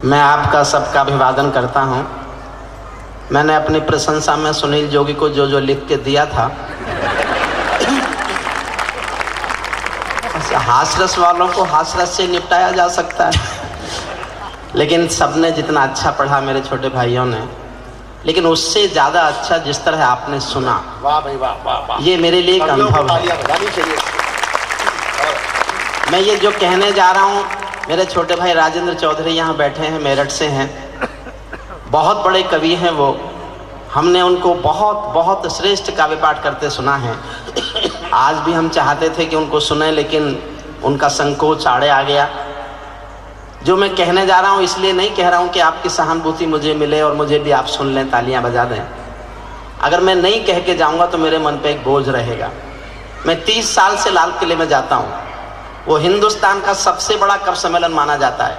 मैं आपका सबका अभिवादन करता हूं। मैंने अपनी प्रशंसा में सुनील जोगी को जो जो लिख के दिया था, हासरस वालों को हासरस से निपटाया जा सकता है, लेकिन सबने जितना अच्छा पढ़ा मेरे छोटे भाइयों ने, लेकिन उससे ज़्यादा अच्छा जिस तरह आपने सुना, वाह भाई वाह वाह वाह, ये मेरे लिए एक अनुभव है। मैं ये जो कहने जा रहा हूँ, मेरे छोटे भाई राजेंद्र चौधरी यहाँ बैठे हैं, मेरठ से हैं, बहुत बड़े कवि हैं वो। हमने उनको बहुत बहुत श्रेष्ठ काव्य पाठ करते सुना है। आज भी हम चाहते थे कि उनको सुने, लेकिन उनका संकोच आड़े आ गया। जो मैं कहने जा रहा हूँ इसलिए नहीं कह रहा हूँ कि आपकी सहानुभूति मुझे मिले और मुझे भी आप सुन लें, तालियां बजा दें। अगर मैं नहीं कह के जाऊँगा तो मेरे मन पे एक बोझ रहेगा। मैं 30 साल से लाल किले में जाता हूँ। वो हिंदुस्तान का सबसे बड़ा कवि सम्मेलन माना जाता है,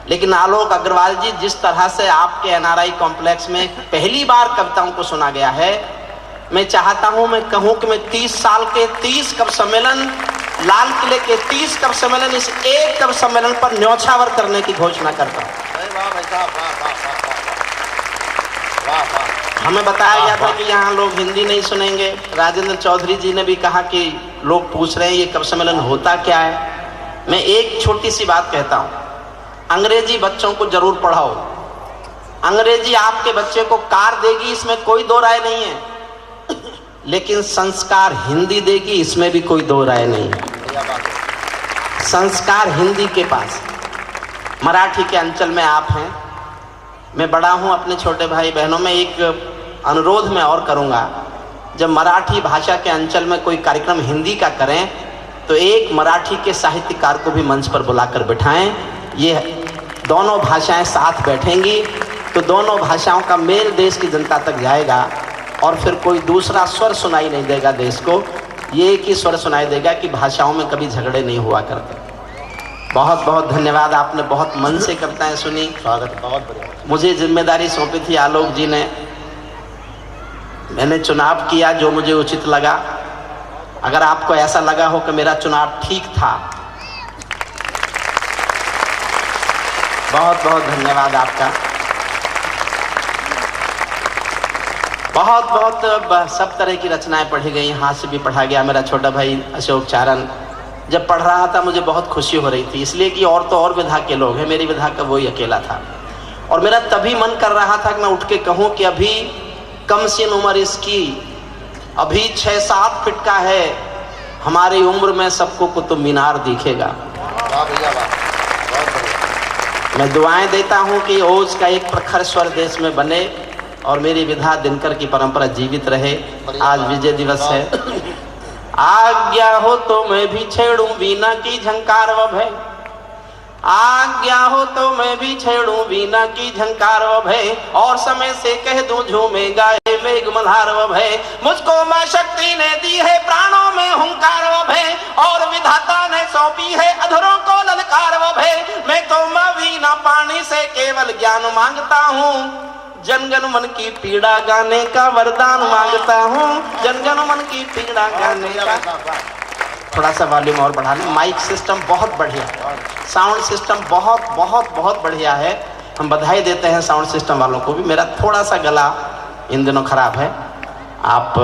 लेकिन आलोक अग्रवाल जी, जिस तरह से आपके एनआरआई कॉम्प्लेक्स में पहली बार कविताओं को सुना गया है, मैं चाहता हूं मैं कहूं कि मैं 30 साल के 30 कवि सम्मेलन, लाल किले के 30 कवि सम्मेलन, इस एक कवि सम्मेलन पर न्यौछावर करने की घोषणा करता हूं। हमें बताया गया था कि यहाँ लोग हिंदी नहीं सुनेंगे। राजेंद्र चौधरी जी ने भी कहा कि लोग पूछ रहे हैं ये कवि सम्मेलन होता क्या है। मैं एक छोटी सी बात कहता हूँ, अंग्रेजी बच्चों को जरूर पढ़ाओ। अंग्रेजी आपके बच्चे को कार देगी, इसमें कोई दो राय नहीं है, लेकिन संस्कार हिंदी देगी, इसमें भी कोई दो राय नहीं है। संस्कार हिंदी के पास। मराठी के अंचल में आप हैं, मैं बड़ा हूं अपने छोटे भाई बहनों में। एक अनुरोध मैं और करूंगा, जब मराठी भाषा के अंचल में कोई कार्यक्रम हिंदी का करें तो एक मराठी के साहित्यकार को भी मंच पर बुलाकर बिठाएं। ये दोनों भाषाएं साथ बैठेंगी तो दोनों भाषाओं का मेल देश की जनता तक जाएगा और फिर कोई दूसरा स्वर सुनाई नहीं देगा देश को। ये एक ही स्वर सुनाई देगा कि भाषाओं में कभी झगड़े नहीं हुआ करते। बहुत बहुत धन्यवाद, आपने बहुत मन से कविताएं सुनी। स्वागत, बहुत बढ़िया। मुझे जिम्मेदारी सौंपी थी आलोक जी ने, मैंने चुनाव किया जो मुझे उचित लगा। अगर आपको ऐसा लगा हो कि मेरा चुनाव ठीक था, बहुत बहुत धन्यवाद आपका। बहुत बहुत सब तरह की रचनाएं पढ़ी गई, हाथ से भी पढ़ा गया। मेरा छोटा भाई अशोक चारण जब पढ़ रहा था मुझे बहुत खुशी हो रही थी, इसलिए कि और तो और विधा के लोग हैं, मेरी विधा का वही अकेला था। और मेरा तभी मन कर रहा था कि मैं उठ के कहूँ कि अभी कम सीन उम्र इसकी, अभी 6-7 फीट का है, हमारी उम्र में सबको कुतुब मीनार दिखेगा। मैं दुआएं देता हूं कि ओज का एक प्रखर स्वर देश में बने और मेरी विधा दिनकर की परंपरा जीवित रहे। आज विजय दिवस है। आज्ञा हो तो मैं भी छेड़ूं वीणा की झंकार व भय, आज्ञा हो तो मैं भी छेड़ूं वीणा की झंकार व भय, और समय से कह दूं झूमे गाए मेघ मल्हार व भय। मुझको मां शक्ति ने दी है प्राणों में हुंकार व भय, और विधाता ने सौंपी है अधरों को ललकार व भय। मैं तो मां वीणा पानी से केवल ज्ञान मांगता हूँ, जनगण मन की पीड़ा गाने का वरदान मांगता हूँ, जनगण मन की पीड़ा गाने का। थोड़ा सा वॉल्यूम और बढ़ा लें। माइक सिस्टम बहुत बढ़िया, साउंड सिस्टम बहुत बहुत बहुत बढ़िया है। हम बधाई देते हैं साउंड सिस्टम वालों को भी। मेरा थोड़ा सा गला इन दिनों खराब है, आप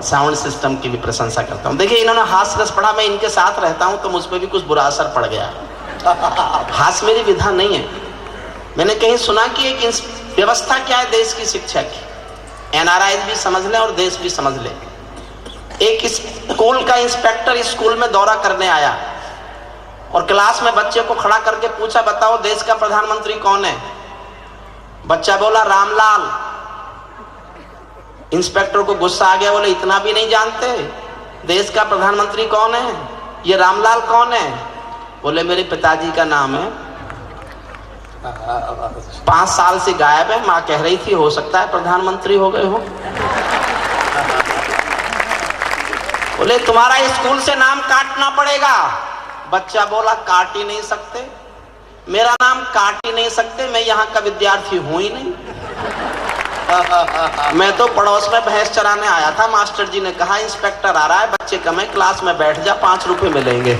साउंड सिस्टम की भी प्रशंसा करता हूँ। देखिए, इन्होंने हास्यरस पढ़ा, मैं इनके साथ रहता हूँ तो मुझ पर भी कुछ बुरा असर पड़ गया। हास्य मेरी विधा नहीं है। मैंने कहीं सुना कि एक व्यवस्था क्या है देश की शिक्षा की, एनआरआई भी समझ लें और देश भी समझ ले। एक स्कूल का इंस्पेक्टर स्कूल में दौरा करने आया और क्लास में बच्चे को खड़ा करके पूछा, बताओ देश का प्रधानमंत्री कौन है? बच्चा बोला रामलाल। इंस्पेक्टर को गुस्सा आ गया, बोले इतना भी नहीं जानते देश का प्रधानमंत्री कौन है? ये रामलाल कौन है? बोले मेरे पिताजी का नाम है। 5 साल से गायब है, माँ कह रही थी हो सकता है प्रधानमंत्री हो गए हो। बोले तुम्हारा स्कूल से नाम काटना पड़ेगा। बच्चा बोला काट ही नहीं सकते, मेरा नाम काट ही नहीं सकते, मैं यहाँ का विद्यार्थी हूं ही नहीं। मैं तो पड़ोस में भैंस चराने आया था, मास्टर जी ने कहा इंस्पेक्टर आ रहा है, बच्चे कम है, क्लास में बैठ जा, 5 रुपए मिलेंगे।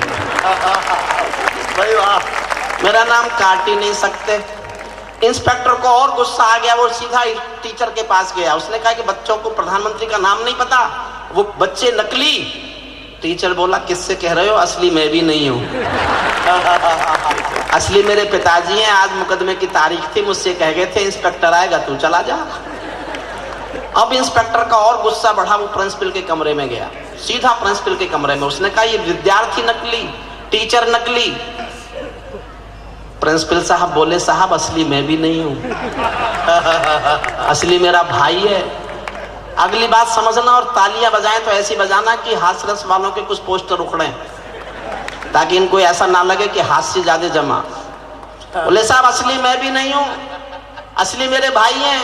मेरा नाम काट ही नहीं सकते। इंस्पेक्टर को और गुस्सा आ गया, वो सीधा टीचर के पास गया। उसने कहा कि बच्चों को प्रधानमंत्री का नाम नहीं पता, वो बच्चे नकली। टीचर बोला किससे कह रहे हो, असली मैं भी नहीं हूं, असली मेरे पिताजी हैं। आज मुकदमे की तारीख थी, मुझसे कह गए थे इंस्पेक्टर आएगा तू चला जा। अब इंस्पेक्टर का और गुस्सा बढ़ा, वो प्रिंसिपल के कमरे में गया, सीधा प्रिंसिपल के कमरे में। उसने कहा ये विद्यार्थी नकली, टीचर नकली। प्रिंसिपल साहब बोले साहब असली मैं भी नहीं हूं, असली मेरा भाई है। अगली बात समझना, और तालियां बजाएं तो ऐसी बजाना कि हास्यरस वालों के कुछ पोस्टर उखड़े, ताकि इनको ऐसा ना लगे कि हास्य ज्यादा जमा। बोले साहब असली मैं भी नहीं हूं, असली मेरे भाई हैं।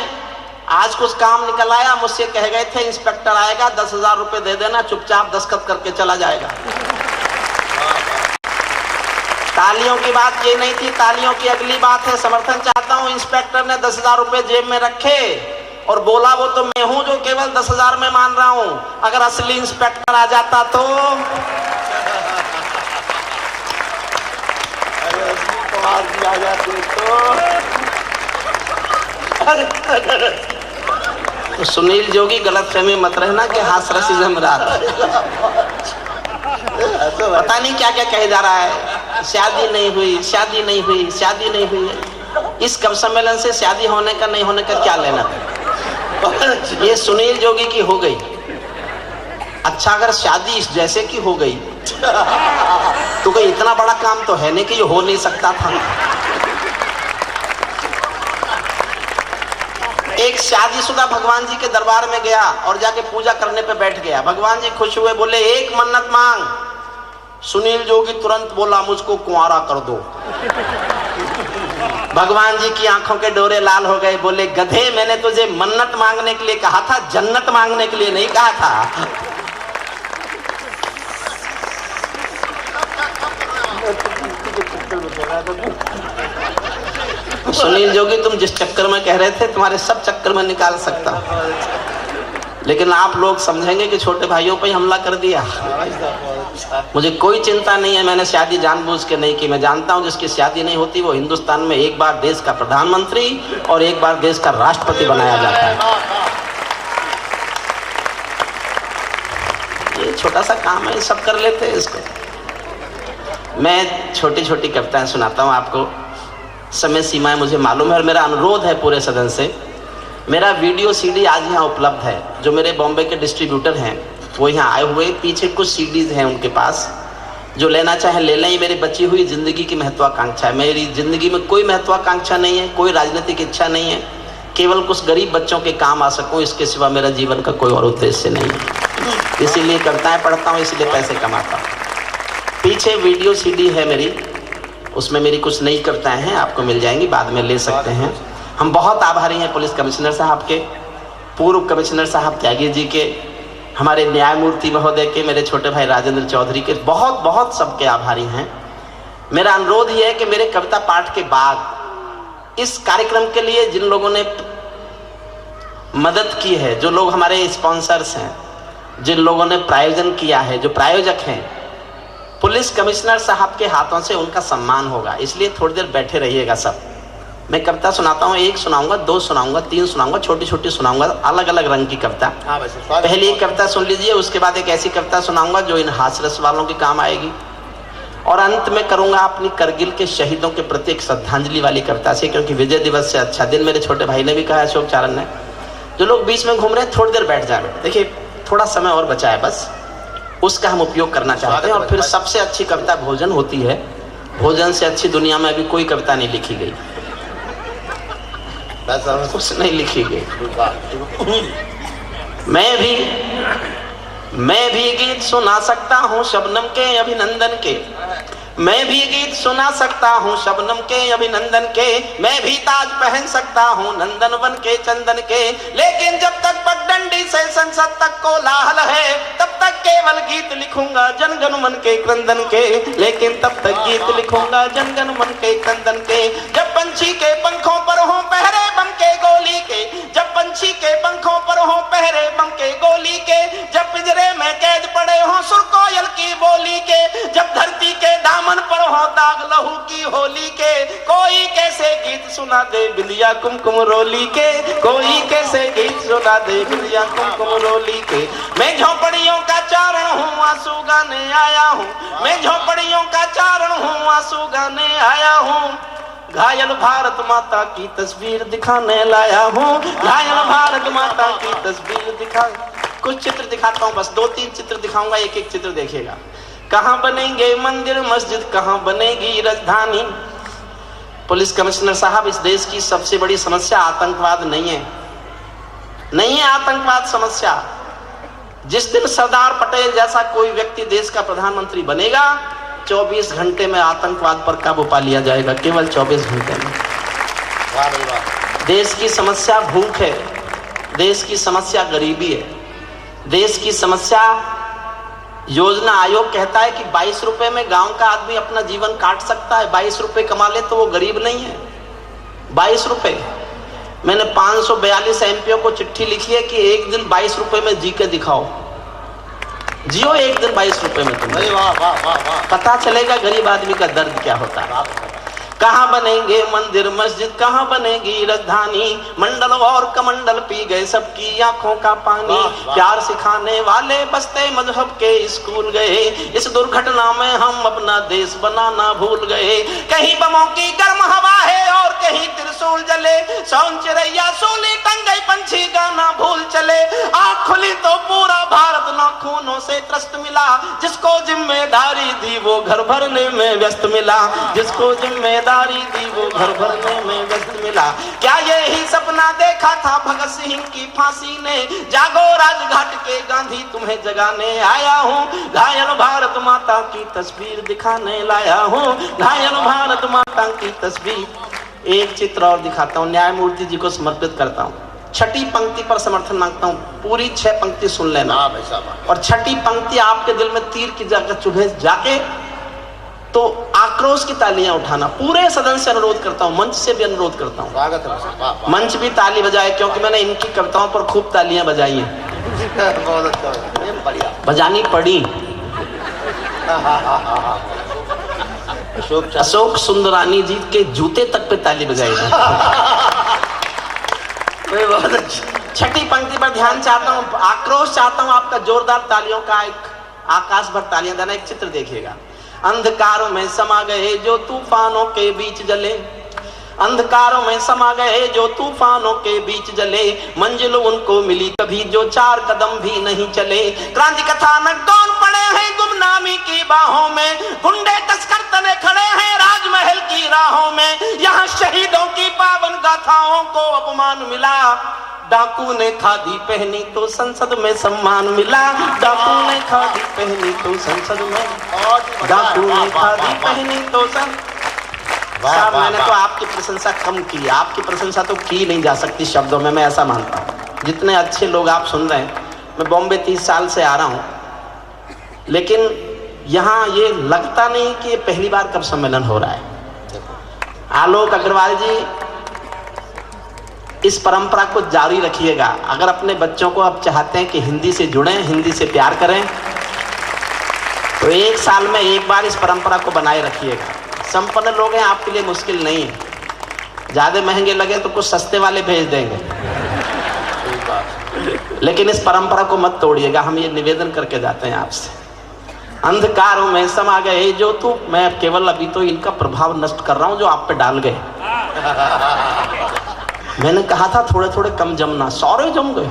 आज कुछ काम निकल आया, मुझसे कह गए थे इंस्पेक्टर आएगा 10,000 रुपए दे देना, चुपचाप दस्तखत करके चला जाएगा। तालियों की बात ये नहीं थी, तालियों की अगली बात है। समर्थन चाहता हूं, इंस्पेक्टर ने 10,000 रुपए जेब में रखे और बोला वो तो मैं हूं जो केवल 10,000 में मान रहा हूं, अगर असली इंस्पेक्टर आ जाता तो कुमार जी आ जाते तो सुनील जोगी गलतफहमी मत रहना कि हास्यरसी जमरात, पता नहीं क्या क्या कहे जा रहा है। शादी नहीं हुई, शादी नहीं हुई, शादी नहीं हुई। इस कवि सम्मेलन से शादी होने का नहीं होने का क्या लेना। ये सुनील जोगी की हो गई। अच्छा अगर शादी इस जैसे की हो गई तो कोई इतना बड़ा काम तो है नहीं कि ये हो नहीं सकता था। एक शादीशुदा भगवान जी के दरबार में गया और जाके पूजा करने पे बैठ गया। भगवान जी खुश हुए, बोले एक मन्नत मांग। सुनील जोगी तुरंत बोला मुझको कुंवारा कर दो। भगवान जी की आंखों के डोरे लाल हो गए, बोले गधे मैंने तुझे मन्नत मांगने के लिए कहा था, जन्नत मांगने के लिए नहीं कहा था। सुनील जोगी तुम जिस चक्कर में कह रहे थे तुम्हारे सब चक्कर में निकाल सकता, लेकिन आप लोग समझेंगे कि छोटे भाइयों पे हमला कर दिया। मुझे कोई चिंता नहीं है, मैंने शादी जानबूझ के नहीं की। मैं जानता हूं जिसकी शादी नहीं होती वो हिंदुस्तान में एक बार देश का प्रधानमंत्री और एक बार देश का राष्ट्रपति बनाया जाता है। ये छोटा सा काम है, सब कर लेते हैं इसको। मैं छोटी छोटी कविताएं सुनाता हूं आपको, समय सीमाएं मुझे मालूम है, और मेरा अनुरोध है पूरे सदन से, मेरा वीडियो सीडी आज यहाँ उपलब्ध है। जो मेरे बॉम्बे के डिस्ट्रीब्यूटर हैं वो यहाँ आए हुए, पीछे कुछ सीडीज हैं उनके पास, जो लेना चाहे ले लें। मेरी बची हुई जिंदगी की महत्वाकांक्षा है। मेरी जिंदगी में कोई महत्वाकांक्षा नहीं है, कोई राजनीतिक इच्छा नहीं है, केवल कुछ गरीब बच्चों के काम आ सकूं, इसके सिवा मेरा जीवन का कोई और उद्देश्य नहीं है। इसीलिए कविताएं पढ़ता हूँ, इसलिए पैसे कमाता हूँ। पीछे वीडियो सीडी है मेरी, उसमें मेरी कुछ नई कविताएं हैं, आपको मिल जाएंगी, बाद में ले सकते हैं। हम बहुत आभारी हैं पुलिस कमिश्नर साहब के, पूर्व कमिश्नर साहब त्यागी जी के, हमारे न्यायमूर्ति महोदय के, मेरे छोटे भाई राजेंद्र चौधरी के, बहुत बहुत सबके आभारी हैं। मेरा अनुरोध ये है कि मेरे कविता पाठ के बाद इस कार्यक्रम के लिए जिन लोगों ने मदद की है, जो लोग हमारे स्पॉन्सर्स हैं, जिन लोगों ने प्रायोजन किया है, जो प्रायोजक हैं, पुलिस कमिश्नर साहब के हाथों से उनका सम्मान होगा। इसलिए थोड़ी देर बैठे रहिएगा सब। मैं कविता सुनाता हूँ, एक सुनाऊंगा, दो सुनाऊंगा, तीन सुनाऊंगा, छोटी छोटी सुनाऊंगा, अलग अलग रंग की कविता। पहली एक कविता सुन लीजिए, उसके बाद एक ऐसी कविता सुनाऊंगा जो इन हास्यरस वालों के काम आएगी, और अंत में करूंगा अपनी करगिल के शहीदों के प्रति एक श्रद्धांजलि वाली कविता से, क्योंकि विजय दिवस से अच्छा दिन, मेरे छोटे भाई ने भी कहा, अशोक चारण ने। जो लोग बीच में घूम रहे हैं थोड़ी देर बैठ जाए। देखिए थोड़ा समय और बचा है, बस उसका हम उपयोग करना चाहते हैं। और फिर सबसे अच्छी कविता भोजन होती है, भोजन से अच्छी दुनिया में अभी कोई कविता नहीं लिखी गई, कुछ नहीं लिखी गई। मैं भी गीत सुना सकता हूँ शबनम के अभिनंदन के, मैं भी गीत सुना सकता हूँ शबनम के अभिनंदन के, मैं भी ताज पहन सकता हूँ नंदन वन के चंदन के, लेकिन जब तक पगडंडी से संसद तक कोलाहल है तब तक केवल गीत लिखूंगा जनगण मन के क्रंदन के, लेकिन तब तक गीत लिखूंगा जनगण मन के क्रंदन के। जब पंछी के पंखों पर हो पहरे बम के गोली के, जब पंछी के पंखों पर हो पहरे बम के गोली के, जब पिंजरे में कैद पड़े हो सुर कोयल की बोली के, जब धरती के दामन दामन पर हो दाग लहू की होली के, कोई कैसे गीत सुना दे बिंदिया कुमकुम रोली के, कोई कैसे गीत सुना दे बिंदिया कुमकुम रोली के। मैं झोपड़ियों का चारण हूँ आंसू गाने आया हूँ, मैं झोपड़ियों का चारण हूँ आंसू गाने आया हूँ। घायल भारत माता की तस्वीर दिखाने लाया हूँ, घायल भारत माता की तस्वीर दिखा। कुछ चित्र दिखाता हूँ, बस 2-3 चित्र दिखाऊंगा, एक एक चित्र देखिएगा। कहाँ बनेंगे मंदिर मस्जिद, कहाँ बनेगी राजधानी। पुलिस कमिश्नर साहब, इस देश की सबसे बड़ी समस्या आतंकवाद नहीं है, नहीं है आतंकवाद समस्या। जिस दिन सरदार पटेल जैसा कोई व्यक्ति देश का प्रधानमंत्री बनेगा, 24 घंटे में आतंकवाद पर काबू पा लिया जाएगा, केवल 24 घंटे में। देश की समस्या भूख है, देश की समस्या गरीबी है, देश की समस्या, योजना आयोग कहता है कि 22 रुपए में गांव का आदमी अपना जीवन काट सकता है। 22 रुपए कमा ले तो वो गरीब नहीं है। 22 रुपए। मैंने 542 एमपीओ को चिट्ठी लिखी है कि एक दिन 22 रुपए में जी के दिखाओ, जियो एक दिन 22 रुपए में तुम। वाह वाह वाह वाह। पता चलेगा गरीब आदमी का दर्द क्या होता है। कहाँ बनेंगे मंदिर मस्जिद, कहाँ बनेगी राजधानी। मंडल और कमंडल पी गए सबकी आंखों का पानी। प्यार सिखाने वाले बसते मजहब के स्कूल गए, इस दुर्घटना में हम अपना देश बनाना भूल गए। कहीं बमों की गर्म हवा है और कहीं त्रिशूल जले, सौन चिड़ैया सोली टंग गई पंछी गाना भूल चले। आँख खुली तो पूरा भारत नाखूनों से त्रस्त मिला, जिसको जिम्मेदारी दी वो घर भरने में व्यस्त मिला, जिसको जिम्मेदारी दी वो घर भरने में व्यस्त मिला। क्या यही सपना देखा था भगत सिंह की फांसी ने, जागो राजघाट के गांधी तुम्हें जगाने आया हूँ। घायल भारत माता की तस्वीर दिखाने लाया हूँ, घायल भारत माता की तस्वीर। एक चित्र और दिखाता हूँ, न्यायमूर्ति जी को समर्पित करता हूँ। छठी पंक्ति पर समर्थन मांगता हूँ, पूरी 6 पंक्ति सुन लेना, और छठी पंक्ति आपके दिल में तीर की जगह चुभे जाके तो आक्रोश की तालियां उठाना। पूरे सदन से अनुरोध करता हूं, मंच से भी अनुरोध करता हूं, स्वागत है, मंच भी ताली बजाए, क्योंकि मैंने इनकी कविताओं पर खूब तालियां बजाई हैं। बहुत अच्छा, बजानी पड़ी। अशोक सुंदरानी जी के जूते तक पे ताली बजाई। छठी पंक्ति पर ध्यान चाहता हूँ, आक्रोश चाहता हूँ आपका, जोरदार तालियों का एक आकाश भर तालियां देना। एक चित्र देखिएगा। अंधकारों में समा गए जो तूफानों के बीच जले, अंधकारों में समा गए जो तूफानों के बीच जले। मंजिल उनको मिली कभी जो 4 कदम भी नहीं चले। क्रांति कथानक कौन पड़े हैं गुमनामी की बाहों में, गुंडे तस्कर तने खड़े हैं राजमहल की राहों में। यहाँ शहीदों की पावन गाथाओं को अपमान मिला, डाकू ने खादी पहनी तो संसद में सम्मान मिला। डाकू ने खादी पहनी तो संसद में, डाकू ने खादी पहनी तो साहब, मैंने तो आपकी प्रशंसा कम की, आपकी प्रशंसा तो की नहीं जा सकती शब्दों में, मैं ऐसा मानता हूँ। जितने अच्छे लोग आप सुन रहे हैं, मैं बॉम्बे 30 साल से आ रहा हूँ, लेकिन यहाँ ये लगता नहीं कि ये पहली बार कब सम्मेलन हो रहा है। आलोक अग्रवाल जी, इस परंपरा को जारी रखिएगा। अगर अपने बच्चों को आप चाहते हैं कि हिंदी से जुड़ें, हिंदी से प्यार करें, तो 1 साल में 1 बार इस परंपरा को बनाए रखिएगा। संपन्न लोग हैं, आपके लिए मुश्किल नहीं है, ज्यादा महंगे लगे तो कुछ सस्ते वाले भेज देंगे, लेकिन इस परंपरा को मत तोड़िएगा। हम ये निवेदन करके जाते हैं आपसे। अंधकारों में समा गए जो तू, मैं केवल अभी तो इनका प्रभाव नष्ट कर रहा हूं जो आप पे डाल गए। मैंने कहा था थोड़े थोड़े कम जमना, सारे जम गए,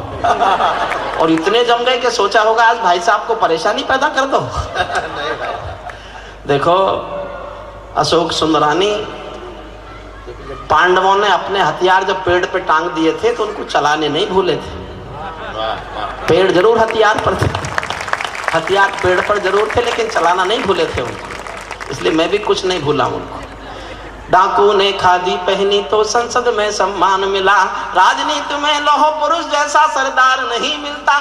और इतने जम गए कि सोचा होगा आज भाई साहब को परेशानी पैदा कर दो। देखो, अशोक सुंदरानी, पांडवों ने अपने हथियार जब पेड़ पे टांग दिए थे तो उनको चलाने नहीं भूले थे। पेड़ जरूर हथियार पर थे, हथियार पेड़ पर जरूर थे, लेकिन चलाना नहीं भूले थे उनको, इसलिए मैं भी कुछ नहीं भूला उनको। डाकू ने खादी पहनी तो संसद में सम्मान मिला, राजनीति में लौह पुरुष जैसा सरदार नहीं मिलता,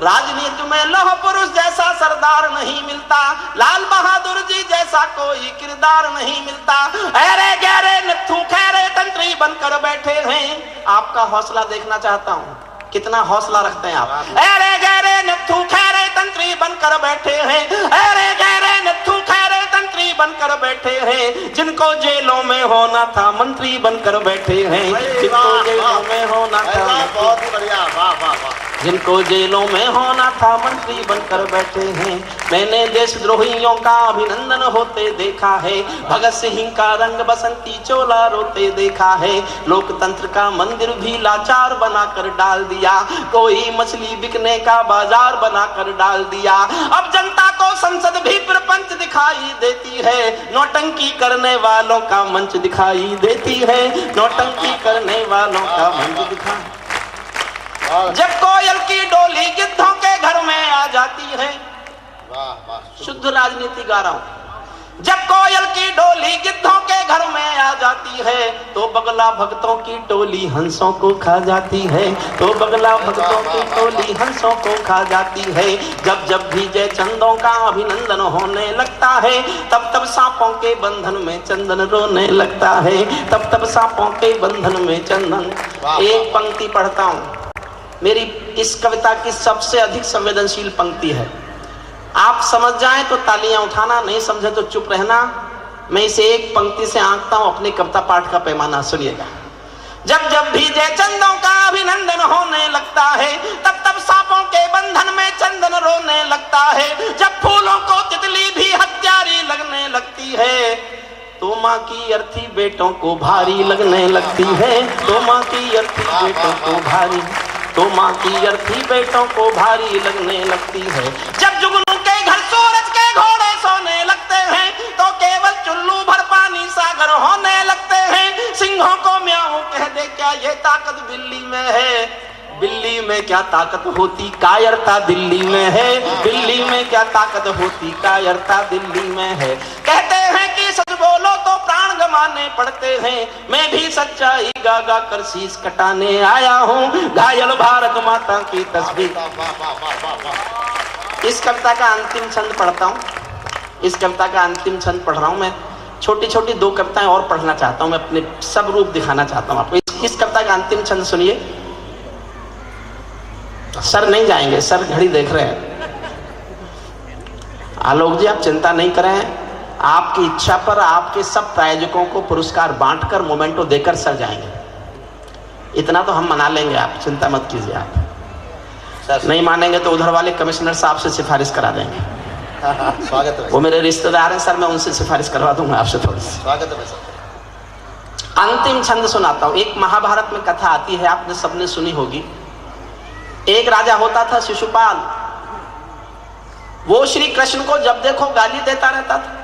राजनीति में लौह पुरुष जैसा सरदार नहीं मिलता, लाल बहादुर जी जैसा कोई किरदार नहीं मिलता। अरे गहरे नथु खैरे तंत्री बनकर बैठे हैं, आपका हौसला देखना चाहता हूँ, कितना हौसला रखते हैं आप। अरे गहरे नथु खैरे तंत्री बनकर बैठे हैं, अरे गहरे नथु खैरे तंत्री बनकर बैठे हैं, जिनको जेलों में होना था मंत्री बनकर बैठे हैं, जिनको जेलों में होना था, बहुत ही बढ़िया, वाह वाह वाह, जिनको जेलों में होना था मंत्री बनकर बैठे हैं। मैंने देशद्रोहियों का अभिनंदन होते देखा है, भगत सिंह का रंग बसंती चोला रोते देखा है, लोकतंत्र का मंदिर भी लाचार बनाकर डाल दिया, कोई मछली बिकने का बाजार बनाकर डाल दिया। अब जनता को संसद भी प्रपंच दिखाई देती है, नौटंकी करने वालों का मंच दिखाई देती है, नौटंकी करने वालों का मंच दिखाई। जब कोयल की डोली गिद्धों के घर में आ जाती है, वाह वाह, शुद्ध राजनीति गा रहा हूं, जब कोयल की डोली गिद्धों के घर में आ जाती है, तो बगला भक्तों की टोली हंसों को खा जाती है, तो बगला भक्तों की टोली हंसों को खा जाती है। जब जब भी जय चंदों का अभिनंदन होने लगता है, तब तब सांपों के बंधन में चंदन रोने लगता है, तब तब सांपों के बंधन में चंदन। एक पंक्ति पढ़ता हूं, मेरी इस कविता की सबसे अधिक संवेदनशील पंक्ति है, आप समझ जाएं तो तालियां उठाना, नहीं समझे तो चुप रहना। मैं इसे एक पंक्ति से आंकता हूं, अपनी कविता पाठ का पैमाना सुनिएगा। जब जब भी जय चंदों का अभिनंदन होने लगता है, तब तब सांपों के बंधन में चंदन रोने लगता है, जब फूलों को तितली भी हत्यारी लगने लगती है, तो माँ की अर्थी बेटों को भारी लगने लगती है, तो माँ की अर्थी बेटों को भारी, तो माँ की अर्थी बेटों को भारी लगने लगती है। जब जुगनू के घर सूरज के घोड़े सोने लगते हैं, तो केवल चुल्लू भर पानी सागर होने लगते हैं। सिंहों को म्याऊं कह दे, क्या ये ताकत बिल्ली में है, बिल्ली में क्या ताकत होती, कायरता दिल्ली में है, बिल्ली में क्या ताकत होती, कायरता दिल्ली में है। कहते हैं कि सच बोलो तो प्राण गंवाने पड़ते हैं, मैं भी सच्चाई गा गा कर शीश कटाने आया हूँ, घायल भारत माता की तस्वीर। इस कविता का अंतिम छंद पढ़ता हूँ, इस कविता का अंतिम छंद पढ़ रहा हूँ मैं। छोटी छोटी दो कविताएं और पढ़ना चाहता हूँ, मैं अपने सब रूप दिखाना चाहता हूँ आपको। इस कविता का अंतिम छंद सुनिए। सर नहीं जाएंगे, सर घड़ी देख रहे हैं। आलोक जी आप चिंता नहीं करें, आपकी इच्छा पर आपके सब प्रायोजकों को पुरस्कार बांटकर मोमेंटो देकर सर जाएंगे, इतना तो हम मना लेंगे, आप चिंता मत कीजिए। आप नहीं मानेंगे तो उधर वाले कमिश्नर साहब से सिफारिश करा देंगे। स्वागत है, वो मेरे रिश्तेदार हैं सर, मैं उनसे सिफारिश करवा दूंगा आपसे थोड़ी सी। स्वागत है सर। अंतिम छंद सुनाता हूं। एक महाभारत में कथा आती है, आपने सबने सुनी होगी। एक राजा होता था शिशुपाल, वो श्री कृष्ण को जब देखो गाली देता रहता था,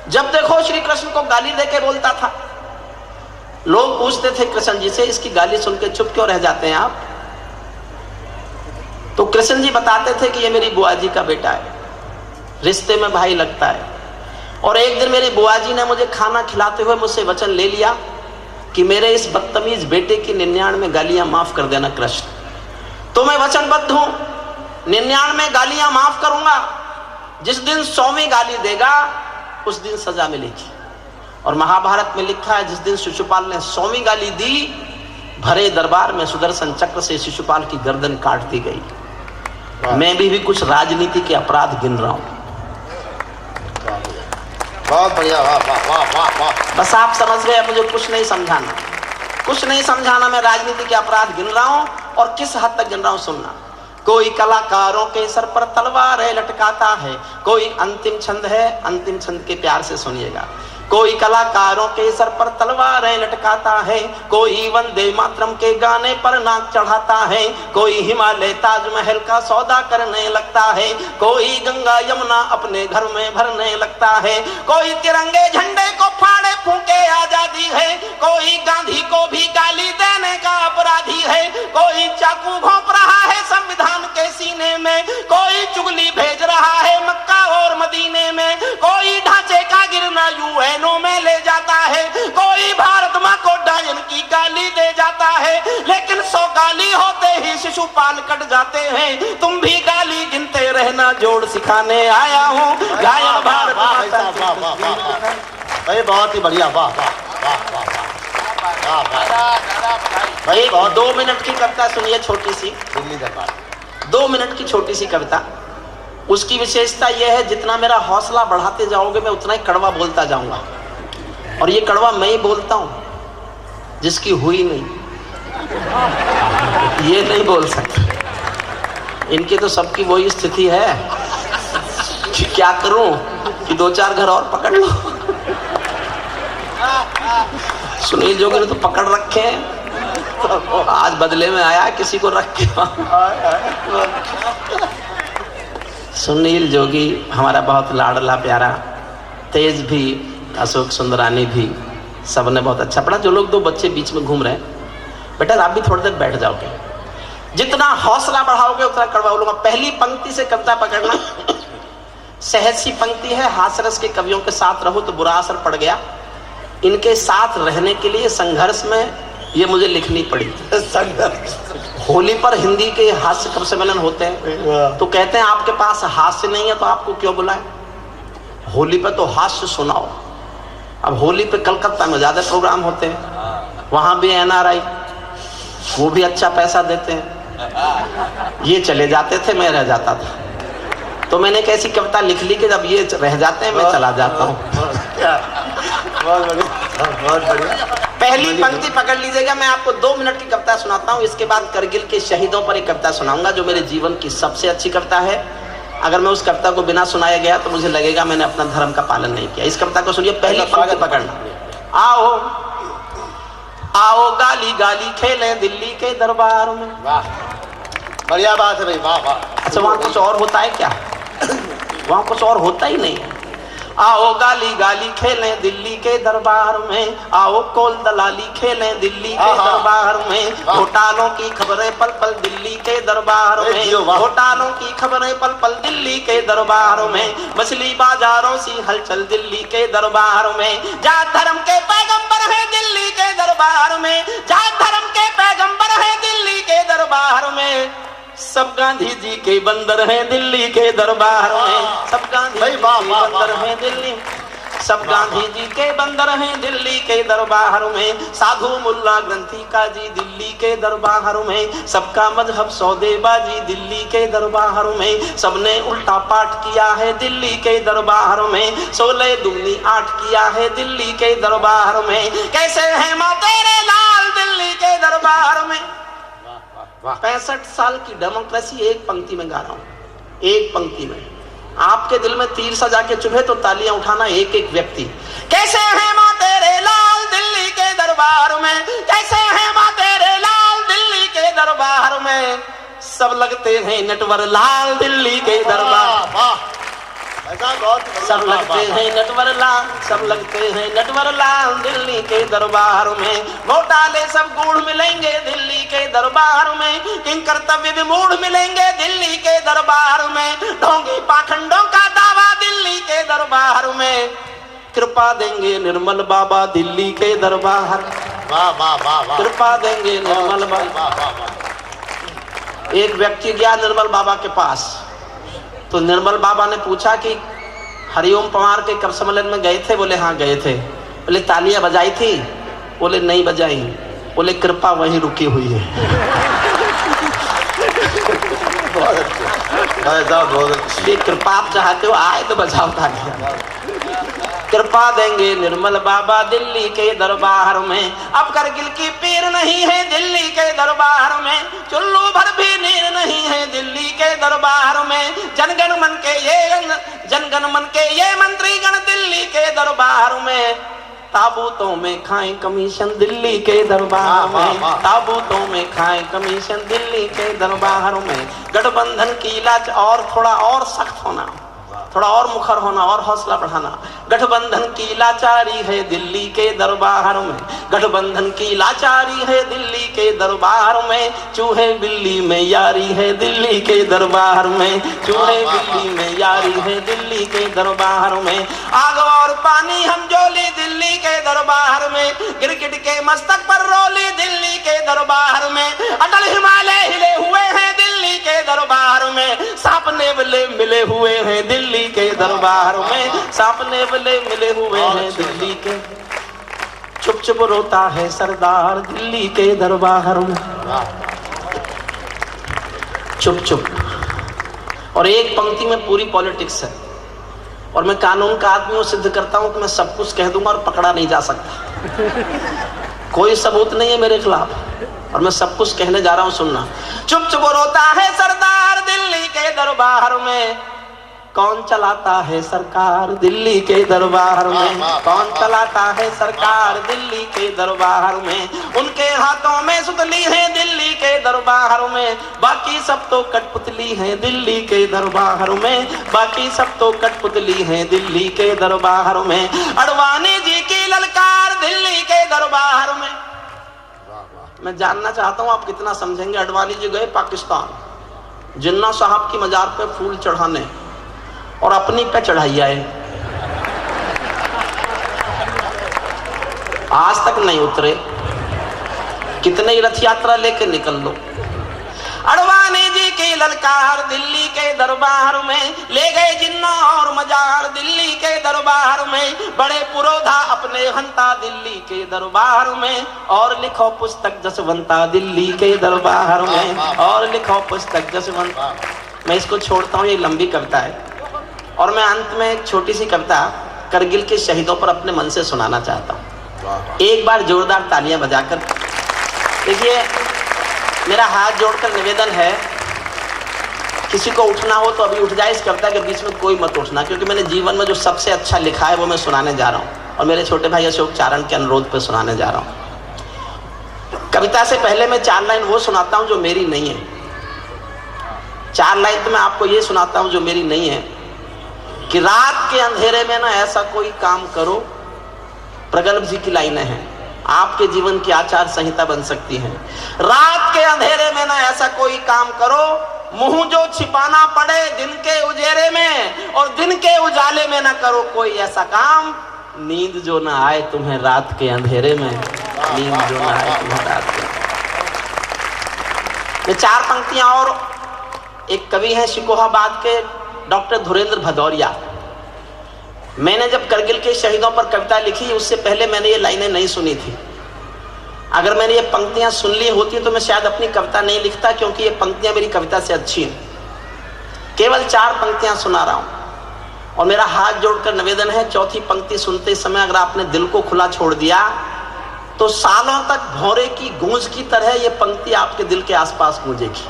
जब देखो श्री कृष्ण को गाली देके बोलता था। लोग पूछते थे कृष्ण जी से, इसकी गाली सुन के चुप क्यों रह जाते हैं आप? तो कृष्ण जी बताते थे कि ये मेरी बुआ जी का बेटा है, रिश्ते में भाई लगता है। और एक दिन मेरी बुआ जी ने मुझे खाना खिलाते हुए मुझसे वचन ले लिया कि मेरे इस बदतमीज बेटे की 99 गालियां माफ कर देना कृष्ण। तो मैं वचनबद्ध हूं, 99 गालियां माफ करूंगा। जिस दिन 100वीं गाली देगा उस दिन सजा मिलेगी। और महाभारत में लिखा है, जिस दिन शिशुपाल ने 100वीं गाली दी, भरे दरबार में सुदर्शन चक्र से शिशुपाल की गर्दन काट दी गई। मैं भी कुछ राजनीति के अपराध गिन रहा हूं। बहुत बढ़िया, वाह वाह वाह वाह वाह। बस आप समझ गए, मुझे कुछ नहीं समझाना, कुछ नहीं समझाना। मैं राजनीति के अपराध गिन रहा हूं, और किस हद तक गिन रहा हूं सुनना। कोई कलाकारों के सर पर तलवार लटकाता है। कोई अंतिम छंद है, अंतिम छंद के प्यार से सुनिएगा। कोई कलाकारों के सर पर तलवारें लटकाता है, कोई वंदे मातरम के गाने पर नाक चढ़ाता है, कोई हिमालय ताजमहल का सौदा करने लगता है, कोई गंगा यमुना अपने घर में भरने लगता है, कोई तिरंगे झंडे को फाड़े फूंके आजादी है, कोई गांधी को भी गाली देने का अपराधी है, कोई चाकू घोंप रहा है संविधान के सीने में, कोई चुगली भेज रहा है मक्का और मदीने में, कोई ढांचे का गिरना यूएनओ में ले जाता है, कोई भारत माँ को डायन की गाली दे जाता है। लेकिन 100 गाली होते ही शिशुपाल कट जाते हैं। तुम भी गाली गिनते रहना, जोड़ सिखाने आया हूँ। गायन भारत माता भाई बहुत ही बढ़िया, वाह वाह वाह वाह भाई। 2 मिनट की कविता सुनिए, छोटी सी, दिल्ली दरबार। 2 मिनट की छोटी सी कविता। उसकी विशेषता यह है, जितना मेरा हौसला बढ़ाते जाओगे मैं उतना ही कड़वा बोलता जाऊंगा। और ये कड़वा मैं ही बोलता हूं, जिसकी हुई नहीं ये नहीं बोल सकते। इनकी तो सबकी वही स्थिति है कि क्या करूं कि 2-4 घर और पकड़ लो। सुनील जोगी ने तो पकड़ रखे हैं, आज बदले में आया किसी को रख के। सुनील जोगी हमारा बहुत लाडला प्यारा, तेज भी, अशोक सुंदरानी भी, सबने बहुत अच्छा पढ़ा। जो लोग 2 बच्चे बीच में घूम रहे हैं, बेटा आप भी थोड़ी देर बैठ जाओगे। जितना हौसला बढ़ाओगे उतना कड़वा बोलूंगा। पहली पंक्ति से कविता पकड़ना। सहज सी पंक्ति है, हास्यरस के कवियों के साथ रहो तो बुरा असर पड़ गया। इनके साथ रहने के लिए संघर्ष में ये मुझे लिखनी पड़ी। होली पर हिंदी के हास्य कवि सम्मेलन होते हैं, तो कहते हैं आपके पास हास्य नहीं है तो आपको क्यों बुलाएं, होली पर तो हास्य सुनाओ। अब होली पे कलकत्ता में ज्यादा प्रोग्राम होते हैं, वहां भी NRI, वो भी अच्छा पैसा देते हैं। ये चले जाते थे, मैं रह जाता था। तो मैंने एक ऐसी कविता लिख ली कि जब ये रह जाते हैं मैं चला जाता हूँ। बहुत बढ़िया। पहली पंक्ति पकड़ लीजिएगा। मैं आपको 2 मिनट की कविता सुनाता हूँ, इसके बाद करगिल के शहीदों पर एक कविता सुनाऊंगा जो मेरे जीवन की सबसे अच्छी कविता है। अगर मैं उस कविता को बिना सुनाया गया तो मुझे लगेगा मैंने अपना धर्म का पालन नहीं किया। इस कविता को सुनिए, पहली पंक्ति पकड़ना। आओ आओ गाली गाली खेले दिल्ली के दरबार में। वाह, बढ़िया बात है भाई, वाह वाह। अच्छा, वहां कुछ और होता है क्या? वहां कुछ और होता ही नहीं है। आओ गाली गाली खेलें दिल्ली के दरबार में, आओ कोल दलाली खेलें दिल्ली के दरबार में, घोटालों की खबरें पल पल दिल्ली के दरबार में, घोटालों की खबरें पल पल दिल्ली के दरबार में, मछली बाजारों सी हलचल दिल्ली के दरबार में, जात धर्म के पैगंबर है दिल्ली के दरबार में, जात धर्म के पैगंबर है दिल्ली के दरबार में, सब गांधी जी के बंदर हैं दिल्ली के दरबार में, सब गांधी जी के बंदर हैं दिल्ली, सब गांधी जी के बंदर हैं दिल्ली के दरबार में, साधु मुल्ला ग्रंथी का जी दिल्ली के दरबार में, सबका मजहब सौदेबाजी दिल्ली के दरबार में, सबने उल्टा पाठ किया है दिल्ली के दरबार में, 16 दूनी 8 किया है दिल्ली के दरबार में, कैसे है माँ तेरे लाल दिल्ली के दरबार में। 65 साल की डेमोक्रेसी एक पंक्ति में गा रहा हूं, एक पंक्ति में। आपके दिल में तीर सजा के चुभे तो तालियां उठाना एक एक व्यक्ति। कैसे है माँ तेरे लाल दिल्ली के दरबार में, कैसे है माँ तेरे लाल दिल्ली के दरबार में, सब लगते हैं नटवर लाल दिल्ली के दरबार, सब लगते हैं नटवर लाल, सब लगते हैं नटवर लाल दिल्ली के दरबार में, घोटाले सब गूढ़ मिलेंगे दिल्ली के दरबार में, किंग कर्तव्य विमूढ़ मिलेंगे दिल्ली के दरबार में, ढोंगी पाखंडों का दावा दिल्ली के दरबार में, कृपा देंगे निर्मल बाबा दिल्ली के दरबार, वाह वाह वाह, कृपा देंगे निर्मल बाबा। एक व्यक्ति गया निर्मल बाबा के पास, तो निर्मल बाबा ने पूछा कि हरिओम पवार के कवि सम्मेलन में गए थे? बोले हाँ गए थे। बोले तालियां बजाई थी? बोले नहीं बजाई। बोले कृपा वहीं रुकी हुई है। ये कृपा आप चाहते हो, आए तो बजाओ तालियां। कृपा देंगे निर्मल बाबा दिल्ली के दरबार में, अब करगिल की पीर नहीं है दिल्ली के दरबार में, चुल्लू भर भी नीर नहीं है दिल्ली के दरबार में, जनगण मन के ये मंत्री गण दिल्ली के दरबार में, ताबूतों में खाएं कमीशन दिल्ली के दरबार में, ताबूतों में खाएं कमीशन दिल्ली के दरबार में, गठबंधन की लाच और थोड़ा और सख्त होना, थोड़ा और मुखर होना और हौसला बढ़ाना, गठबंधन की लाचारी है दिल्ली के दरबार में, गठबंधन की लाचारी है दिल्ली के दरबार में, चूहे बिल्ली में यारी है दिल्ली के दरबार में, चूहे बिल्ली में यारी है दिल्ली के दरबार में, आग और पानी हम जोली दिल्ली के दरबार में, गिरगिट के मस्तक पर रोली दिल्ली के दरबार में, अटल हिमालय हिले हुए हैं दिल्ली के दरबार में, सांप नेवले मिले हुए हैं दिल्ली के दरबार में, सांप नेवले मिले हुए हैं दिल्ली के, चुप चुप रोता है सरदार दिल्ली के दरबार में, चुप चुप और एक पंक्ति में पूरी पॉलिटिक्स है, और मैं कानून का आदमी हूं, सिद्ध करता हूं कि मैं सब कुछ कह दूंगा और पकड़ा नहीं जा सकता। कोई सबूत नहीं है मेरे खिलाफ, और मैं सब कुछ कहने जा रहा हूं, सुनना। चुप चुप रोता है सरदार दिल्ली के दरबार में, कौन चलाता है सरकार दिल्ली के दरबार में, कौन चलाता है सरकार दिल्ली के दरबार में। उनके हाथों में सुतली है दिल्ली के दरबार में, बाकी सब तो कठपुतली है दिल्ली के दरबार में, बाकी सब तो कठपुतली है दिल्ली के दरबार में। अडवाणी जी की ललकार दिल्ली के दरबार में। मैं जानना चाहता हूं आप कितना समझेंगे। अडवाणी जी गए पाकिस्तान, जिन्ना साहब की मजार पे फूल चढ़ाने, और अपनी पे चढ़ाई आए, आज तक नहीं उतरे। कितने ही रथ यात्रा लेके निकल लो। अडवाणी जी की ललकार दिल्ली के दरबार में, ले गए जिन्ना और मजार दिल्ली के दरबार में। बड़े पुरोधा अपने हंता दिल्ली के दरबार में, और लिखो पुस्तक जसवंता दिल्ली के दरबार में, और लिखो पुस्तक जसवंता। मैं इसको छोड़ता हूँ, ये लंबी कविता है, और मैं अंत में एक छोटी सी कविता करगिल के शहीदों पर अपने मन से सुनाना चाहता हूँ। एक बार जोरदार तालियां बजाकर। देखिए, मेरा हाथ जोड़कर निवेदन है, किसी को उठना हो तो अभी उठ जाए। इस कविता के बीच में कोई मत उठना, क्योंकि मैंने जीवन में जो सबसे अच्छा लिखा है वो मैं सुनाने जा रहा हूँ, और मेरे छोटे भाई अशोक चारण के अनुरोध पर सुनाने जा रहा हूँ। कविता से पहले मैं 4 लाइन वो सुनाता हूँ जो मेरी नहीं है। 4 लाइन तो मैं आपको ये सुनाता हूँ जो मेरी नहीं है, कि रात के अंधेरे में ना ऐसा कोई काम करो। प्रगल्भ जी की लाइनें हैं, आपके जीवन की आचार संहिता बन सकती है। रात के अंधेरे में ना ऐसा कोई काम करो, मुंह जो छिपाना पड़े दिन के उजेरे में, और दिन के उजाले में ना करो कोई ऐसा काम, नींद जो ना आए तुम्हें रात के अंधेरे में, नींद जो ना आए तुम्हें रात के। ये 4 पंक्तियां। और एक कवि है शिकोहाबाद के डॉक्टर धुरेंद्र भदौरिया। मैंने जब करगिल के शहीदों पर कविता लिखी, उससे पहले मैंने ये लाइनें नहीं सुनी थी। अगर मैंने ये पंक्तियां सुन ली होती तो मैं शायद अपनी कविता नहीं लिखता, क्योंकि ये पंक्तियां मेरी कविता से अच्छी हैं। केवल 4 पंक्तियां सुना रहा हूं, और मेरा हाथ जोड़कर निवेदन है, चौथी पंक्ति सुनते समय अगर आपने दिल को खुला छोड़ दिया तो सालों तक भौरे की गूंज की तरह ये पंक्ति आपके दिल के आसपास गूंजेगी।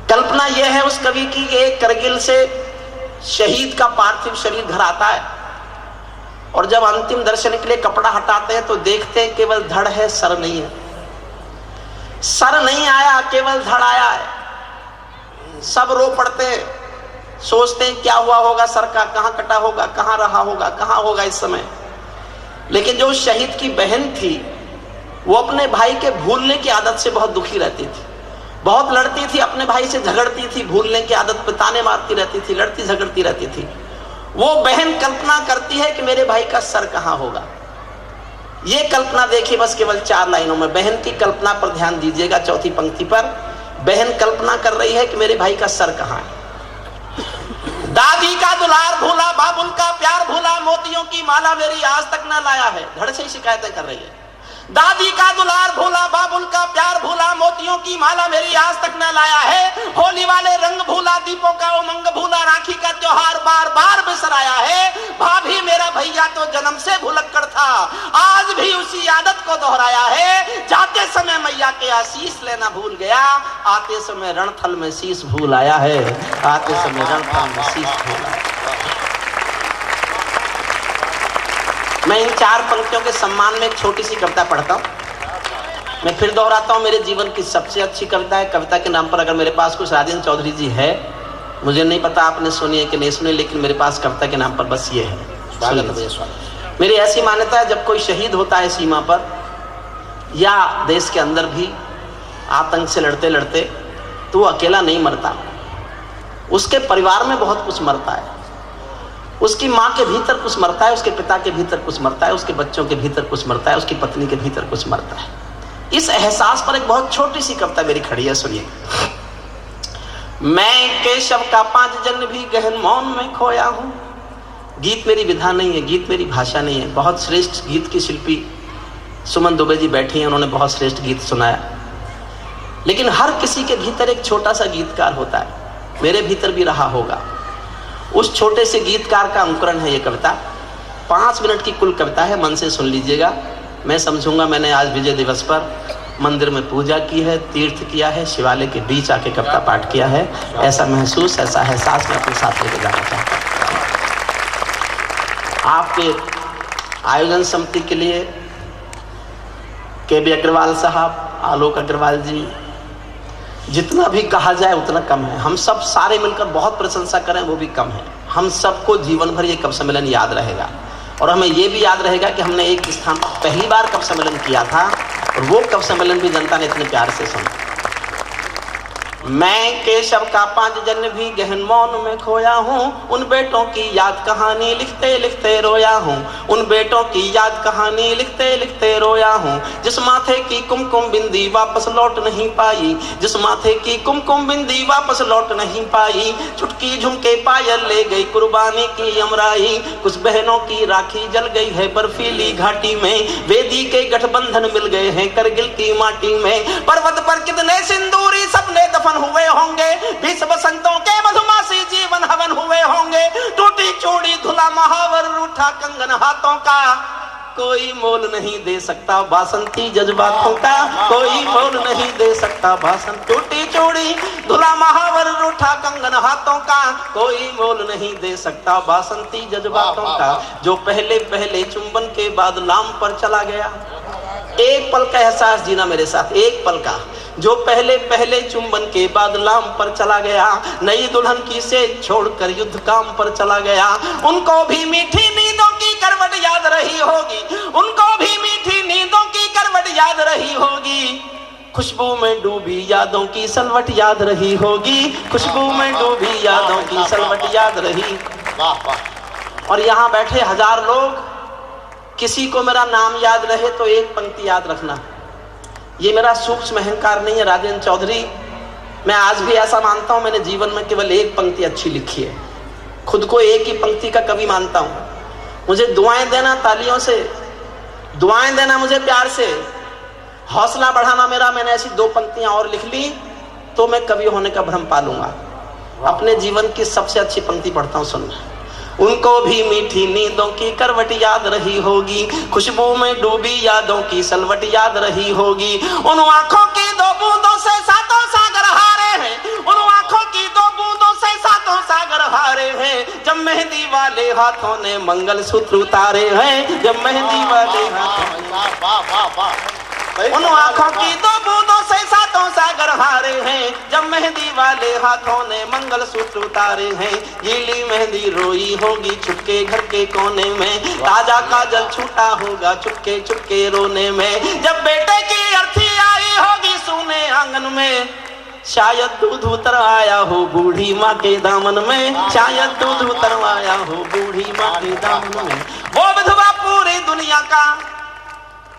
कल्पना यह है उस कवि की, एक करगिल से शहीद का पार्थिव शरीर घर आता है, और जब अंतिम दर्शन के लिए कपड़ा हटाते हैं तो देखते हैं केवल धड़ है, सर नहीं है। सर नहीं आया, केवल धड़ आया है। सब रो पड़ते हैं, सोचते हैं क्या हुआ होगा सर का, कहां कटा होगा, कहां रहा होगा, कहां होगा इस समय। लेकिन जो शहीद की बहन थी, वो अपने भाई के भूलने की आदत से बहुत दुखी रहती थी, बहुत लड़ती थी, अपने भाई से झगड़ती थी, भूलने की आदत पे ताने मारती रहती थी, लड़ती झगड़ती रहती थी। वो बहन कल्पना करती है कि मेरे भाई का सर कहां होगा। ये कल्पना देखिए बस केवल 4 लाइनों में। बहन की कल्पना पर ध्यान दीजिएगा, चौथी पंक्ति पर। बहन कल्पना कर रही है कि मेरे भाई का सर कहां है। दादी का दुलार भूला, बाबुल का प्यार भूला, मोतियों की माला मेरी आज तक ना लाया है। धड़ से ही शिकायतें कर रही है। दादी का दुलार भूला, बाबुल का प्यार भूला, मोतियों की माला मेरी आज तक न लाया है। होली वाले रंग भूला, दीपों का उमंग भूला, राखी का त्योहार बार बार बिसराया है। भाभी मेरा भैया तो जन्म से भुलक्कड़ था, आज भी उसी आदत को दोहराया है। जाते समय मैया के आशीष लेना भूल गया, आते समय रणथल में शीश भूल आया है। आते समय रणथल में शीश भूल आया। मैं इन 4 पंक्तियों के सम्मान में एक छोटी सी कविता पढ़ता हूँ। मैं फिर दोहराता हूँ, मेरे जीवन की सबसे अच्छी कविता है। कविता के नाम पर अगर मेरे पास कुछ राजेंद्र चौधरी जी है, मुझे नहीं पता आपने सुनी है कि नहीं सुनी, लेकिन मेरे पास कविता के नाम पर बस ये है। मेरी ऐसी मान्यता है, जब कोई शहीद होता है सीमा पर या देश के अंदर भी आतंक से लड़ते लड़ते, तो वो अकेला नहीं मरता, उसके परिवार में बहुत कुछ मरता है। उसकी माँ के भीतर कुछ मरता है, उसके पिता के भीतर कुछ मरता है, उसके बच्चों के भीतर कुछ मरता है, उसकी पत्नी के भीतर कुछ मरता है। इस एहसास पर एक बहुत छोटी सी कविता मेरी खड़ी है, सुनिए। मैं केशव का 5 जन्म भी गहन मौन में खोया हूँ। गीत मेरी विधा नहीं है, गीत मेरी भाषा नहीं है। बहुत श्रेष्ठ गीत की शिल्पी सुमन दुबे जी बैठी हैं, उन्होंने बहुत श्रेष्ठ गीत सुनाया। लेकिन हर किसी के भीतर एक छोटा सा गीतकार होता है। मेरे भीतर भी रहा होगा। उस छोटे से गीतकार का अंकुरण है ये कविता। 5 मिनट की कुल कविता है, मन से सुन लीजिएगा। मैं समझूंगा मैंने आज विजय दिवस पर मंदिर में पूजा की है, तीर्थ किया है, शिवालय के बीच आके कविता पाठ किया है। ऐसा महसूस, ऐसा एहसास मैं अपने साथ लेके जाना चाहता हूँ। आपके आयोजन समिति के लिए KB अग्रवाल साहब, आलोक अग्रवाल जी, जितना भी कहा जाए उतना कम है। हम सब सारे मिलकर बहुत प्रशंसा करें वो भी कम है। हम सबको जीवन भर ये कवि सम्मेलन याद रहेगा, और हमें ये भी याद रहेगा कि हमने एक स्थान पर पहली बार कवि सम्मेलन किया था, और वो कवि सम्मेलन भी जनता ने इतने प्यार से सुना। मैं केशव का 5 जन्म भी गहन मौन में खोया हूँ, उन बेटों की याद कहानी लिखते लिखते रोया हूँ, उन बेटों की याद कहानी लिखते लिखते रोया हूँ। जिस माथे की कुमकुम बिंदी वापस लौट नहीं पाई, जिस माथे की कुमकुम बिंदी वापस लौट नहीं पाई, चुटकी झुमके पायल ले गई कुर्बानी की अमराई। कुछ बहनों की राखी जल गई है बर्फीली घाटी में, वेदी के गठबंधन मिल गए हैं करगिल की माटी में। पर्वत पर कितने सिंदूरी सपने दफन हुए होंगे, 20 बसंतों के मधुमासी जीवन हवन हुए होंगे। टूटी चूड़ी धुला महावर रूठा कंगन हाथों का, कोई मोल नहीं दे सकता बासंती जज्बातों का, कोई मोल नहीं दे सकता बासन। टूटी चूड़ी धुला महावर रूठा कंगन हाथों का, कोई मोल नहीं दे सकता बासंती जज्बातों का। जो पहले पहले चुंबन के बाद लाम पर चला गया, एक पल का एहसास जीना मेरे साथ, एक पल का। जो पहले पहले चुंबन के बाद लाम पर चला गया, नई दुल्हन की सेज छोड़कर युद्ध काम पर चला गया। उनको भी मीठी नींदों की करवट याद रही होगी, उनको भी मीठी नींदों की करवट याद रही होगी। खुशबू में डूबी यादों की सलवट याद रही होगी, खुशबू में डूबी यादों की सलवट याद रही। और यहाँ बैठे 1000 लोग, किसी को मेरा नाम याद रहे तो एक पंक्ति याद रखना। ये मेरा सूक्ष्म अहंकार नहीं है राजेंद्र चौधरी, मैं आज भी ऐसा मानता हूं, मैंने जीवन में केवल एक पंक्ति अच्छी लिखी है। खुद को एक ही पंक्ति का कवि मानता हूं। मुझे दुआएं देना तालियों से, दुआएं देना मुझे प्यार से, हौसला बढ़ाना मेरा। मैंने ऐसी 2 पंक्तियां और लिख ली तो मैं कवि होने का भ्रम पालूंगा। अपने जीवन की सबसे अच्छी पंक्ति पढ़ता हूं, सुनना। उनको भी मीठी नींदों की करवट याद रही होगी, खुशबू में डूबी यादों की सलवट याद रही होगी। उन आंखों की 2 बूंदों से 7 सागर हारे हैं, उन आंखों की 2 बूंदों से 7 सागर हारे हैं। जब मेहंदी वाले हाथों ने मंगलसूत्र उतारे हैं, जब मेहंदी वाले हाथों, उन आंखों की 2 बूंदों से 7 सागर हारे हैं। जब मेहंदी वाले हाथों ने मंगलसूत्र उतारे हैं। गीली मेहंदी रोई होगी चुपके घर के कोने में, ताजा काजल छूटा होगा चुपके चुपके रोने में। जब बेटे की अर्थी आई होगी सूने आंगन में, शायद दूध उतर आया हो बूढ़ी माँ के दामन में, शायद दूध उतर आया हो बूढ़ी माँ के दामन में। वो विधवा पूरी दुनिया का,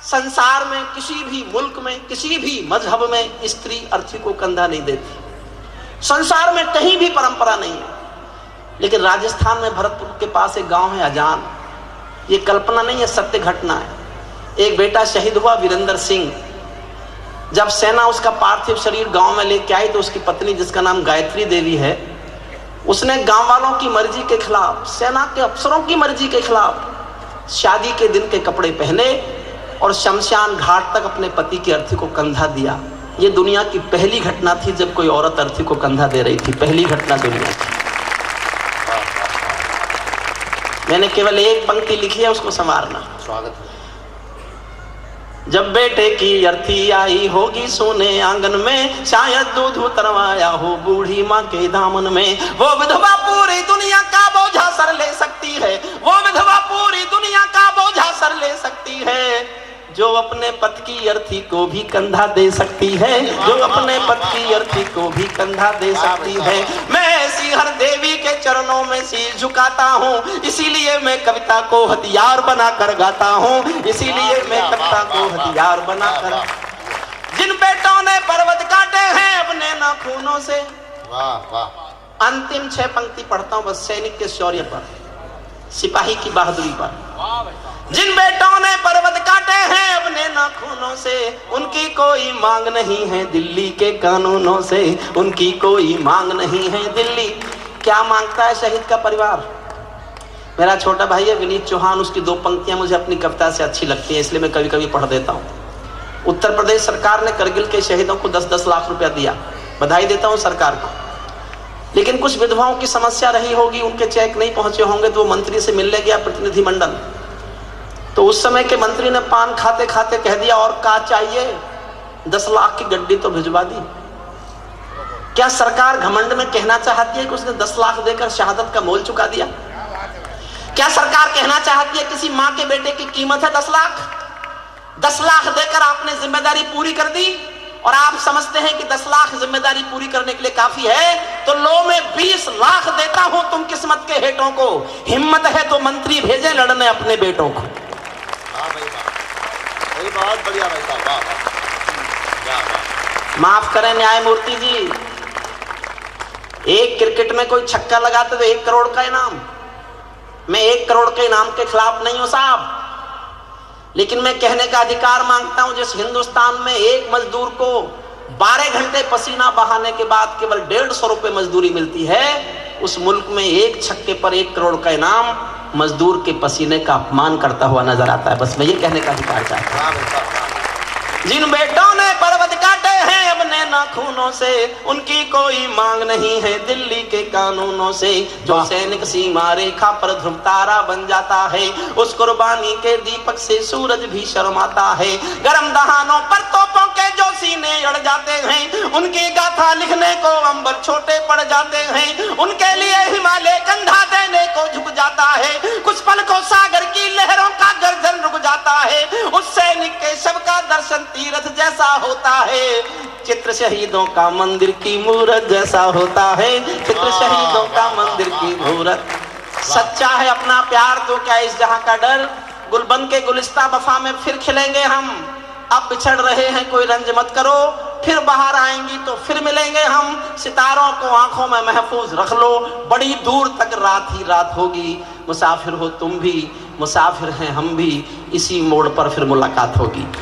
संसार में किसी भी मुल्क में, किसी भी मजहब में स्त्री अर्थी को कंधा नहीं देती। संसार में कहीं भी परंपरा नहीं है। लेकिन राजस्थान में भरतपुर के पास एक गांव है अजान, ये कल्पना नहीं है, सत्य घटना है। एक बेटा शहीद हुआ वीरेंद्र सिंह। जब सेना उसका पार्थिव शरीर गांव में लेके आई तो उसकी पत्नी, जिसका नाम गायत्री देवी है, उसने गांव वालों की मर्जी के खिलाफ, सेना के अफसरों की मर्जी के खिलाफ शादी के दिन के कपड़े पहने और शमशान घाट तक अपने पति की अर्थी को कंधा दिया। ये दुनिया की पहली घटना थी जब कोई औरत अर्थी को कंधा दे रही थी, पहली घटना दुनिया की। मैंने केवल एक पंक्ति लिखी है, उसको संवारना। स्वागत है। जब बेटे की अर्थी आई होगी सोने आंगन में, शायद दूध उतरवाया हो बूढ़ी माँ के दामन में। वो विधवा पूरी दुनिया का बोझा सर ले सकती है, वो विधवा पूरी दुनिया का बोझा सर ले सकती है। जो अपने पति की अर्थी को भी कंधा दे सकती है, जो अपने पति की अर्थी को भी कंधा दे सकती है। मैं ऐसी हर देवी के चरणों में सिर झुकाता हूँ, इसीलिए मैं कविता को हथियार बनाकर गाता हूँ, इसीलिए मैं कविता को हथियार बनाकर। जिन बेटों ने पर्वत काटे हैं अपने नाखूनों से। वाह वाह। अंतिम 6 पंक्ति पढ़ता हूँ बस, सैनिक के शौर्य पर, सिपाही की बहादुरी पर। जिन बेटों ने पर्वत काटे हैं अपने नाखूनों से, उनकी कोई मांग नहीं है दिल्ली के कानूनों से, उनकी कोई मांग नहीं है दिल्ली। क्या मांगता है शहीद का परिवार? मेरा छोटा भाई है विनीत चौहान, उसकी 2 पंक्तियां मुझे अपनी कविता से अच्छी लगती हैं, इसलिए मैं कभी कभी पढ़ देता हूं। उत्तर प्रदेश सरकार ने करगिल के शहीदों को 10-10 लाख रुपया दिया, बधाई देता हूं सरकार को। लेकिन कुछ विधवाओं की समस्या रही होगी, उनके चेक नहीं पहुंचे होंगे, तो वो मंत्री से मिलने गया प्रतिनिधिमंडल। तो उस समय के मंत्री ने पान खाते खाते कह दिया, और का चाहिए? 10 लाख की गड्डी तो भिजवा दी। क्या सरकार घमंड में कहना चाहती है कि उसने 10 लाख देकर शहादत का मोल चुका दिया? क्या सरकार कहना चाहती है किसी मां के बेटे की कीमत है 10 लाख? 10 लाख देकर आपने जिम्मेदारी पूरी कर दी, और आप समझते हैं कि 10 लाख जिम्मेदारी पूरी करने के लिए काफी है, तो लो मैं 20 लाख देता हूं तुम किस्मत के हेठों को। हिम्मत है तो मंत्री भेजे लड़ने अपने बेटों को। बहुत बढ़िया भाई साहब, वाह वाह। माफ करें न्यायमूर्ति जी, एक क्रिकेट में कोई छक्का लगाते तो 1 करोड़ का इनाम। मैं 1 करोड़ के इनाम के खिलाफ नहीं हूं साहब, लेकिन मैं कहने का अधिकार मांगता हूं, जिस हिंदुस्तान में एक मजदूर को 12 घंटे पसीना बहाने के बाद केवल 150 रुपए मजदूरी मिलती है, उस मुल्क में एक छक्के पर 1 करोड़ का इनाम मजदूर के पसीने का अपमान करता हुआ नजर आता है। बस मैं ये कहने का अधिकार चाहता हूं। जिन बेटों ने पर्वत काटे हैं अपने नाखूनों से, उनकी कोई मांग नहीं है दिल्ली के कानूनों से। जो सैनिक सीमा रेखा पर ध्रुव तारा बन जाता है, उस कुर्बानी के दीपक से सूरज भी शर्माता है। गरम दहानों पर तोपों के जो सीने अड़ जाते हैं, उनकी गाथा लिखने को अंबर छोटे पड़ जाते हैं। उनके लिए हिमालय कंधा देने को झुक जाता है, कुछ पल को सागर की लहरों का गर्जन रुक जाता है। उस सैनिक के शव का दर्शन तीर्थ जैसा होता है, चित्र शहीदों का मंदिर की मूरत जैसा होता है। चित्र शहीदों का मंदिर की मूरत। सच्चा है अपना प्यार तो क्या इस जहां का डर, गुलबन के गुलिस्ता वफा में फिर खिलेंगे हम। अब बिछड़ रहे हैं कोई रंज मत करो, फिर बाहर आएंगी तो फिर मिलेंगे हम। सितारों को आंखों में महफूज रख लो, बड़ी दूर तक रात ही रात होगी। मुसाफिर हो तुम भी, मुसाफिर हैं हम भी, इसी मोड़ पर फिर मुलाकात होगी।